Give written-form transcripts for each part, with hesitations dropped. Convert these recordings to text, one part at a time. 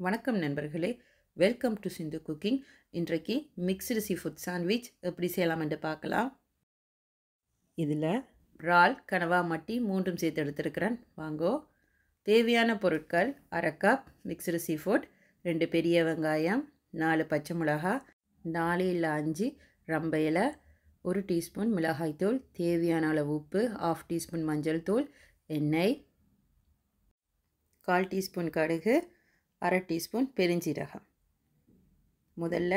வணக்கம் நண்பர்களே, welcome to Sindhu cooking. இன்றைக்கு மிக்ஸ்டு சீ ஃபுட் சாண்ட்விச் எப்படி செய்யலாம் என்று பார்க்கலாம். இதில் இறால், கனவா, மட்டி மூன்றும் சேர்த்து எடுத்துருக்கிறேன். வாங்கோ. தேவையான பொருட்கள்: அரை கப் மிக்ஸ்டு சீ ஃபுட், 2 பெரிய வெங்காயம், 4 பச்சை மிளகாய், 4 இல்லை 5 ரம்ப இலை, 1 டீஸ்பூன் மிளகாய்த்தூள், தேவையான அளவு உப்பு, 1/2 டீஸ்பூன் மஞ்சள் தூள், எண்ணெய், 1/4 டீஸ்பூன் கடுகு, 1/2 டீஸ்பூன் பெருஞ்சீரகம். முதல்ல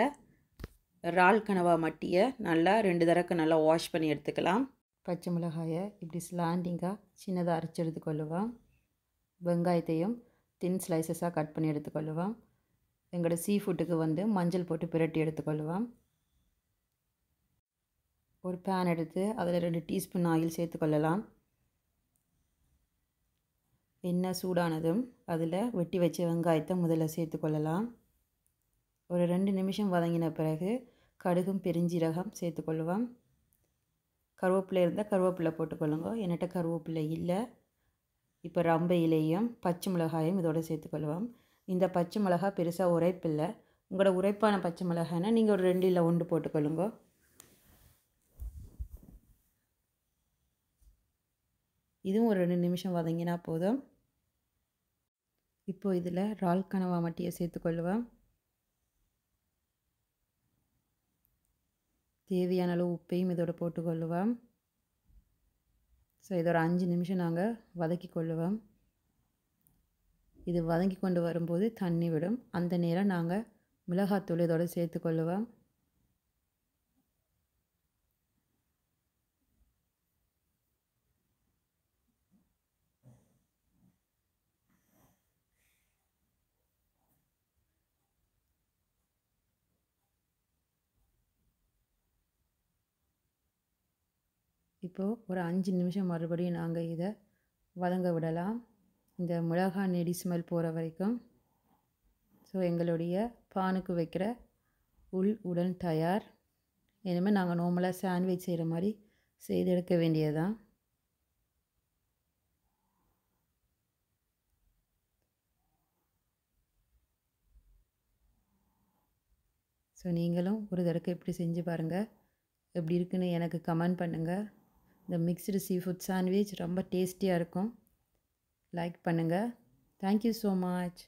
இறால் கனவா மட்டியை நல்லா 2 தடவை நல்லா வாஷ் பண்ணி எடுத்துக்கலாம். பச்சை மிளகாயை இப்படி ஸ்லாண்டிங்காக சின்னதாக அரைச்சி எடுத்துக்கொள்ளுவோம். வெங்காயத்தையும் தின் ஸ்லைசஸாக கட் பண்ணி எடுத்துக்கொள்ளுவோம். எங்களோட சீ ஃபுட்டுக்கு மஞ்சள் போட்டு பிரட்டி எடுத்துக்கொள்ளுவோம். ஒரு பேன் எடுத்து அதில் 2 டீஸ்பூன் ஆயில் சேர்த்துக்கொள்ளலாம். எண்ணெய் சூடானதும் அதில் வெட்டி வச்ச வெங்காயத்தை முதல்ல சேர்த்துக்கொள்ளலாம். ஒரு 2 நிமிஷம் வதங்கின பிறகு கடுகும் பெருஞ்சீரகம் சேர்த்துக்கொள்ளுவோம். கருவேப்பிலை இருந்தால் கருவேப்பிலை போட்டுக்கொள்ளுங்க. என்கிட்ட கருவேப்பிலை இல்லை. இப்போ ரம்ப இலையும் பச்சை மிளகாயும் இதோடு சேர்த்துக்கொள்ளுவோம். இந்த பச்சை மிளகாய் பெருசாக உரைப்பில்லை. உங்களோட உரைப்பான பச்சை மிளகாய்னா நீங்கள் ஒரு 2 இல்லை 1 போட்டுக்கொள்ளுங்க. இதுவும் ஒரு 2 நிமிஷம் வதங்கினா போதும். இப்போது இதில் இறால் கனவா மட்டியை சேர்த்துக்கொள்ளுவோம். தேவையான அளவு உப்பையும் இதோடு போட்டுக்கொள்ளுவோம். ஸோ இதை ஒரு 5 நிமிஷம் நாங்கள் வதக்கி கொள்ளுவோம். இது வதங்கி கொண்டு வரும்போது தண்ணி விடும். அந்த நேரம் நாங்கள் மிளகாத்தூள் இதோடு சேர்த்துக்கொள்ளுவோம். இப்போது ஒரு 5 நிமிஷம் மறுபடியும் நாங்கள் இதை வதங்க விடலாம். இந்த மிளகாய் நெடி ஸ்மெல் போகிற வரைக்கும். ஸோ எங்களுடைய பானுக்கு வைக்கிற உடன் தயார். இனிமேல் நாங்கள் நார்மலாக சாண்ட்விச் செய்கிற மாதிரி செய்து எடுக்க வேண்டியதுதான். ஸோ நீங்களும் ஒரு தடவை இப்படி செஞ்சு பாருங்கள். எப்படி இருக்குன்னு எனக்கு கமெண்ட் பண்ணுங்கள். இந்த மிக்ஸ்டு சீ ஃபுட் சாண்ட்விச் ரொம்ப டேஸ்டியாக இருக்கும். லைக் பண்ணுங்கள். Thank you so much.